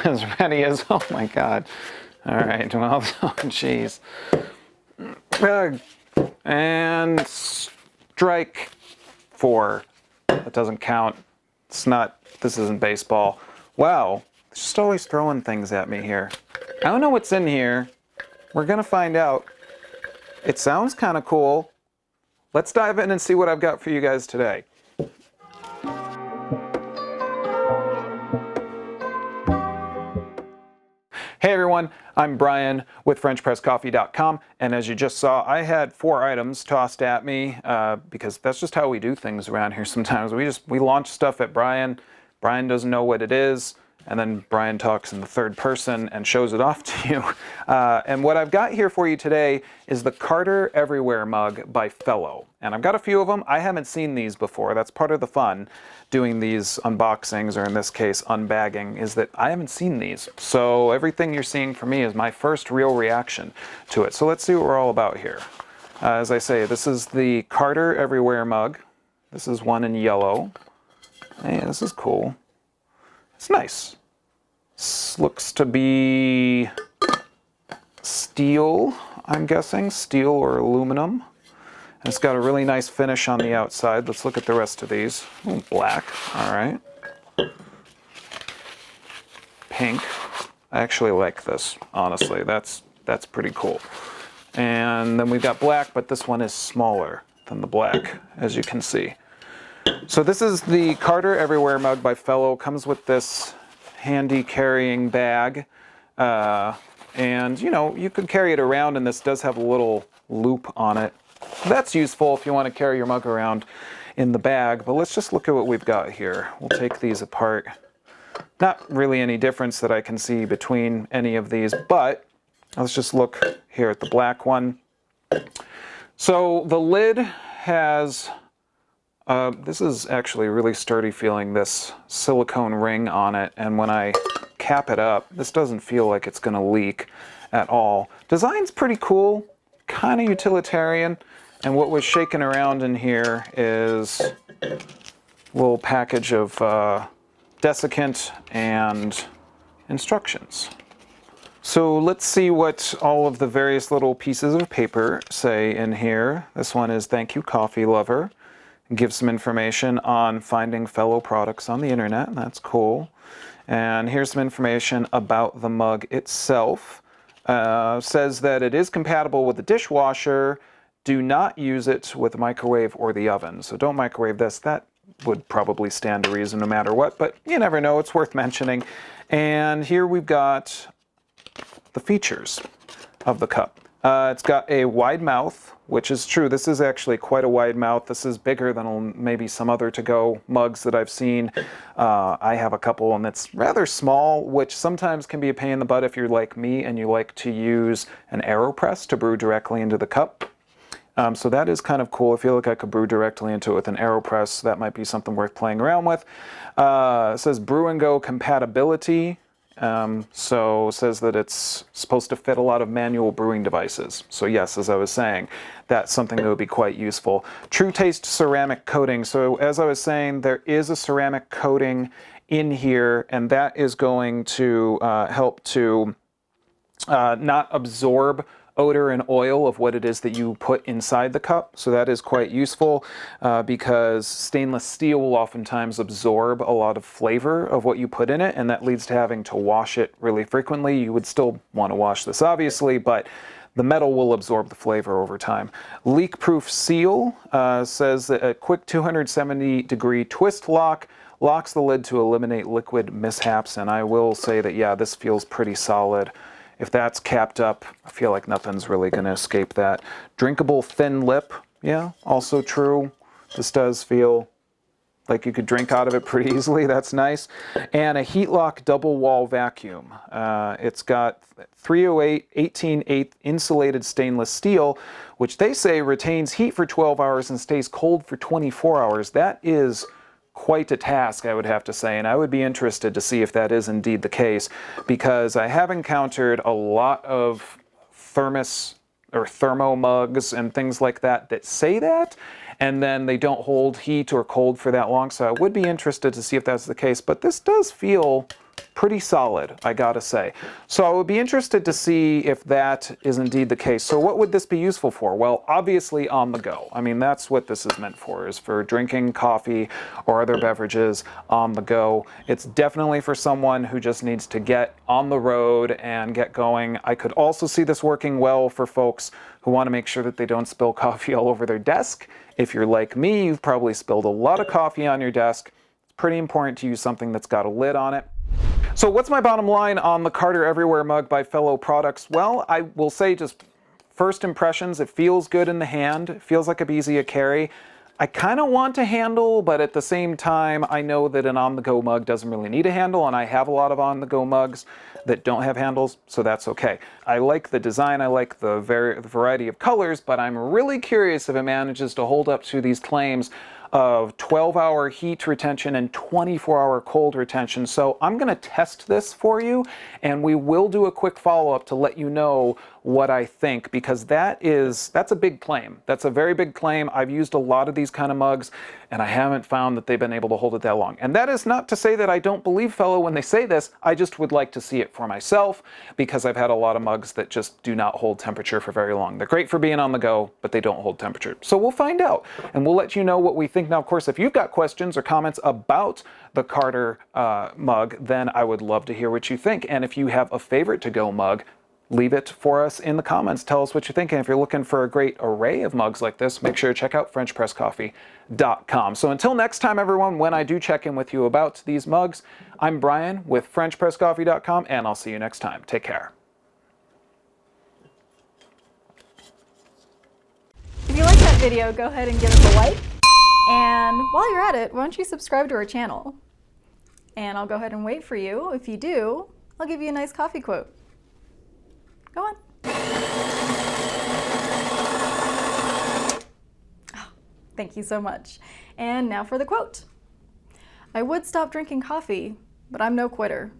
as ready as, oh my God. All right, well, oh geez. And strike 4. That doesn't count. It's not, this isn't baseball. Wow, it's just always throwing things at me here. I don't know what's in here. We're gonna find out. It sounds kind of cool. Let's dive in and see what I've got for you guys today. Hey everyone, I'm Brian with FrenchPressCoffee.com, and as you just saw, I had 4 items tossed at me because that's just how we do things around here sometimes. We launch stuff at Brian. Brian doesn't know what it is, and then Brian talks in the third person and shows it off to you. And what I've got here for you today is the Carter Everywhere mug by Fellow. And I've got a few of them. I haven't seen these before. That's part of the fun doing these unboxings, or in this case, unbagging, is that I haven't seen these. So everything you're seeing from me is my first real reaction to it. So let's see what we're all about here. As I say, this is the Carter Everywhere mug. This is one in yellow. Hey, this is cool. It's nice. This looks to be steel, I'm guessing. Steel or aluminum. And it's got a really nice finish on the outside. Let's look at the rest of these. Ooh, black, all right. Pink. I actually like this, honestly. That's pretty cool. And then we've got black, but this one is smaller than the black, as you can see. So this is the Carter Everywhere mug by Fellow. Comes with this handy carrying bag. And, you know, you could carry it around, and this does have a little loop on it. That's useful if you want to carry your mug around in the bag, but let's just look at what we've got here. We'll take these apart. Not really any difference that I can see between any of these, but let's just look here at the black one. So the lid has, this is actually really sturdy feeling, this silicone ring on it, and when I cap it up, this doesn't feel like it's going to leak at all. Design's pretty cool. Kind of utilitarian, and what was shaking around in here is a little package of desiccant and instructions. So let's see what all of the various little pieces of paper say in here. This one is "Thank you, coffee lover." It gives some information on finding Fellow products on the internet, and that's cool. And here's some information about the mug itself. Says that it is compatible with the dishwasher. Do not use it with the microwave or the oven. So don't microwave this. That would probably stand to reason no matter what, but you never know. It's worth mentioning. And here we've got the features of the cup. It's got a wide mouth, which is true. This is actually quite a wide mouth. This is bigger than maybe some other to-go mugs that I've seen. I have a couple, and it's rather small, which sometimes can be a pain in the butt if you're like me and you like to use an AeroPress to brew directly into the cup. So that is kind of cool. I feel like I could brew directly into it with an AeroPress. That might be something worth playing around with. It says Brew and Go compatibility. So it says that it's supposed to fit a lot of manual brewing devices. So yes, as I was saying, that's something that would be quite useful. True Taste ceramic coating. So as I was saying, there is a ceramic coating in here, and that is going to help to not absorb odor and oil of what it is that you put inside the cup. So that is quite useful because stainless steel will oftentimes absorb a lot of flavor of what you put in it, and that leads to having to wash it really frequently. You would still want to wash this, obviously, but the metal will absorb the flavor over time. Leak-proof seal says that a quick 270-degree twist lock locks the lid to eliminate liquid mishaps, and I will say that, yeah, this feels pretty solid. If that's capped up, I feel like nothing's really going to escape that. Drinkable thin lip, yeah, also true. This does feel like you could drink out of it pretty easily. That's nice. And a heat lock double wall vacuum. It's got 308 18/8 insulated stainless steel, which they say retains heat for 12 hours and stays cold for 24 hours. That is quite a task, I would have to say, and I would be interested to see if that is indeed the case, because I have encountered a lot of thermos or thermo mugs and things like that that say that, and then they don't hold heat or cold for that long, so I would be interested to see if that's the case. But this does feel pretty solid, I gotta say. So I would be interested to see if that is indeed the case. So what would this be useful for? Well, obviously on the go. I mean, that's what this is meant for, is for drinking coffee or other beverages on the go. It's definitely for someone who just needs to get on the road and get going. I could also see this working well for folks who want to make sure that they don't spill coffee all over their desk. If you're like me, you've probably spilled a lot of coffee on your desk. It's pretty important to use something that's got a lid on it. So what's my bottom line on the Carter Everywhere mug by Fellow Products? Well, I will say just first impressions, it feels good in the hand. It feels like it'd be easy to carry. I kind of want a handle, but at the same time, I know that an on-the-go mug doesn't really need a handle, and I have a lot of on-the-go mugs that don't have handles, so that's okay. I like the design, I like the variety of colors, but I'm really curious if it manages to hold up to these claims of 12-hour heat retention and 24-hour cold retention. So I'm going to test this for you, and we will do a quick follow-up to let you know what I think, because that's a big claim. That's a very big claim. I've used a lot of these kind of mugs, and I haven't found that they've been able to hold it that long. And that is not to say that I don't believe Fellow when they say this. I just would like to see it for myself, because I've had a lot of mugs that just do not hold temperature for very long. They're great for being on the go, but they don't hold temperature. So we'll find out, and we'll let you know what we think. Now, of course, if you've got questions or comments about the Carter mug, then I would love to hear what you think. And if you have a favorite to-go mug, leave it for us in the comments. Tell us what you think. And if you're looking for a great array of mugs like this, make sure to check out FrenchPressCoffee.com. So until next time, everyone, when I do check in with you about these mugs, I'm Brian with FrenchPressCoffee.com, and I'll see you next time. Take care. If you liked that video, go ahead and give us a like. And while you're at it, why don't you subscribe to our channel? And I'll go ahead and wait for you. If you do, I'll give you a nice coffee quote. Go on. Oh, thank you so much. And now for the quote. I would stop drinking coffee, but I'm no quitter.